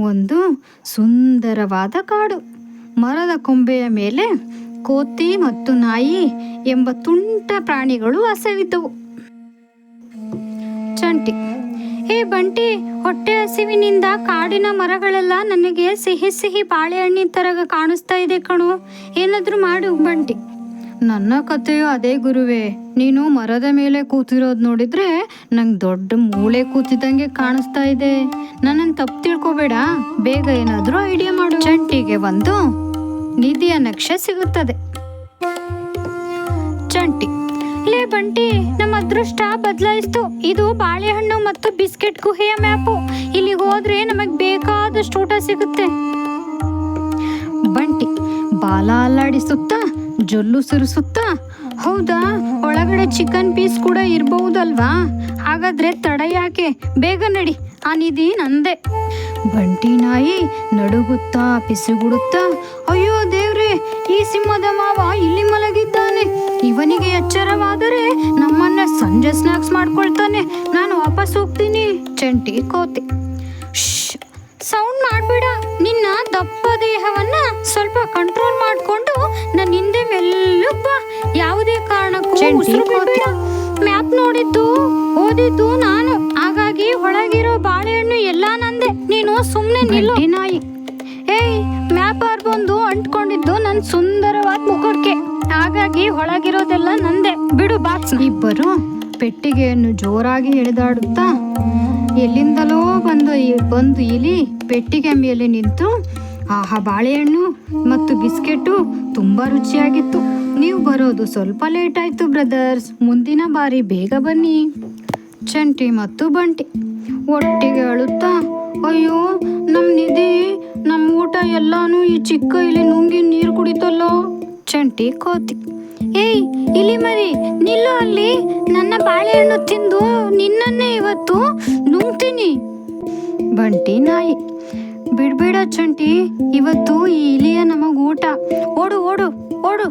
ಒಂದು ಸುಂದರವಾದ ಕಾಡು. ಮರದ ಕೊಂಬೆಯ ಮೇಲೆ ಕೋತಿ ಮತ್ತು ನಾಯಿ ಎಂಬ ತುಂಟ ಪ್ರಾಣಿಗಳು ವಾಸವಿದ್ದವು. ಚಂಟಿ: ಹೇ ಬಂಟಿ, ಹೊಟ್ಟೆ ಹಸಿವಿನಿಂದ ಕಾಡಿನ ಮರಗಳೆಲ್ಲ ನನಗೆ ಸಿಹಿ ಸಿಹಿ ಬಾಳೆಹಣ್ಣಿನ ತರ ಕಾಣಿಸ್ತಾ ಇದೆ ಕಣೋ, ಏನಾದ್ರೂ ಮಾಡು. ಬಂಟಿ: ನನ್ನ ಕಥೆಯು ಅದೇ ಗುರುವೇ. ನೀನು ಮರದ ಮೇಲೆ ಕೂತಿರೋದು ನೋಡಿದ್ರೆ ನಂಗೆ ದೊಡ್ಡ ಮೂಳೆ ಕೂತಿದ್ದಂಗೆ ಕಾಣಿಸ್ತಾ ಇದೆ. ನನ್ನನ್ನು ತಪ್ಪು ತಿಳ್ಕೊಬೇಡ, ಬೇಗ ಏನಾದರೂ ಐಡಿಯಾ ಮಾಡು. ಚಂಟಿಗೆ ಒಂದು ನಿಧಿಯ ನಕ್ಷೆ ಸಿಗುತ್ತದೆ. ಚಂಟಿ: ಲೇ ಬಂಟಿ, ನಮ್ಮ ಅದೃಷ್ಟ ಬದಲಾಯಿಸ್ತು. ಇದು ಬಾಳೆಹಣ್ಣು ಮತ್ತು ಬಿಸ್ಕೆಟ್ ಗುಹೆಯ ಮ್ಯಾಪು. ಇಲ್ಲಿಗೆ ಹೋದ್ರೆ ನಮಗೆ ಬೇಕಾದಷ್ಟು ಊಟ ಸಿಗುತ್ತೆ. ಬಂಟಿ ಬಾಲ ಅಲ್ಲಾಡಿಸುತ್ತಾ ಜೊಲ್ಲು ಸುರಿಸುತ್ತಾ: ಹೌದಾ, ಒಳಗಡೆ ಚಿಕನ್ ಪೀಸ್ ಕೂಡ ಇರಬಹುದಲ್ವಾ? ಹಾಗಾದ್ರೆ ತಡ ಯಾಕೆ, ಬೇಗ ನಡಿ, ಆ ನಿಧಿ ನಂದೆ. ಬಂಟಿ ನಾಯಿ ನಡುಗುತ್ತಾ ಪಿಸುಗುಡುತ್ತಾ: ಅಯ್ಯೋ ದೇವ್ರೆ, ಈ ಸಿಂಹದ ಮಾವ ಇಲ್ಲಿ ಮಲಗಿದ್ದಾನೆ. ಇವನಿಗೆ ಎಚ್ಚರವಾದರೆ ನಮ್ಮನ್ನ ಸಂಜೆ ಸ್ನಾಕ್ಸ್ ಮಾಡ್ಕೊಳ್ತಾನೆ. ನಾನು ವಾಪಸ್ ಹೋಗ್ತೀನಿ. ಚಂಟಿ ಕೋತಿ: ಸೌಂಡ್ ಮಾಡಬೇಡ. ನಿನ್ನ ದಪ್ಪ ದೇಹವನ್ನ ಸ್ವಲ್ಪ ಕಂಟ್ರೋಲ್ ಮಾಡಿಕೊಂಡು ನನ್ನ ಹಿಂದೆ ಮೆಲ್ಲುಪ್ಪ. ಯಾವುದೇ ಕಾರಣಕ್ಕೂ ಮ್ಯಾಪ್ ನೋಡಿದ್ದು ಓದಿದ್ದು ನಾನು, ಹಾಗಾಗಿ ಒಳಗಿರೋ ಬಾಳೆಹಣ್ಣು ಎಲ್ಲ ನಂದೆ. ನೀನು ಸುಮ್ಮನೆ ನಿಲ್ಲು. ನಾಯಿ: ಏಯ್, ಮ್ಯಾಪ್ ಬಂದು ಅಂಟ್ಕೊಂಡಿದ್ದು ನನ್ನ ಸುಂದರವಾದ ಮುಖಕ್ಕೆ, ಹಾಗಾಗಿ ಒಳಗಿರೋದೆಲ್ಲ ನಂದೆ, ಬಿಡು ಬಾಕ್ಸ್. ಇಬ್ಬರು ಪೆಟ್ಟಿಗೆಯನ್ನು ಜೋರಾಗಿ ಎಳೆದಾಡುತ್ತಾ ಎಲ್ಲಿಂದಲೋ ಬಂದು ಇಲಿ ಪೆಟ್ಟಿಗೆ ಮೇಲೆ ನಿಂತು, ಆಹಾ, ಬಾಳೆಹಣ್ಣು ಮತ್ತು ಬಿಸ್ಕೆಟು ತುಂಬಾ ರುಚಿಯಾಗಿತ್ತು. ನೀವು ಬರೋದು ಸ್ವಲ್ಪ ಲೇಟ್ ಆಯ್ತು ಬ್ರದರ್ಸ್, ಮುಂದಿನ ಬಾರಿ ಬೇಗ ಬನ್ನಿ. ಚಂಟಿ ಮತ್ತು ಬಂಟಿ ಒಟ್ಟಿಗೆ ಅಳುತ್ತಾ: ಅಯ್ಯೋ, ನಮ್ಮ ನಿಧಿ, ನಮ್ಮ ಊಟ ಎಲ್ಲಾನು ಈ ಚಿಕ್ಕ ಇಲಿ ನುಂಗಿ ನೀರು ಕುಡಿತಲ್ಲೋ. ಚಂಟಿ ಕೋತಿ: ಏಯ್ ಇಲಿ ಮರಿ, ನಿಲ್ಲು ಅಲ್ಲಿ. ನನ್ನ ಬಾಳೆಹಣ್ಣು ತಿಂದು ನಿನ್ನನ್ನೇ ಇವತ್ತು ನುಂಗ್ತೀನಿ. ಬಂಟಿ ನಾಯಿ: ಬಿಡ್ಬೇಡ ಚಂಟಿ, ಇವತ್ತು ಈ ಇಲಿಯ ನಮಗೂಟ. ಓಡು ಓಡು ಓಡು.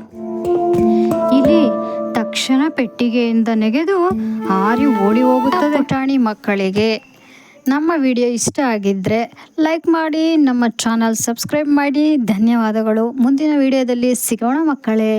ಇಲಿ ತಕ್ಷಣ ಪೆಟ್ಟಿಗೆಯಿಂದ ನೆಗೆದು ಹಾರಿ ಓಡಿ ಹೋಗುತ್ತದೆ. ಪುಟಾಣಿ ಮಕ್ಕಳಿಗೆ ನಮ್ಮ ವಿಡಿಯೋ ಇಷ್ಟ ಆಗಿದ್ದರೆ ಲೈಕ್ ಮಾಡಿ, ನಮ್ಮ ಚಾನಲ್ ಸಬ್ಸ್ಕ್ರೈಬ್ ಮಾಡಿ. ಧನ್ಯವಾದಗಳು. ಮುಂದಿನ ವಿಡಿಯೋದಲ್ಲಿ ಸಿಗೋಣ ಮಕ್ಕಳೇ.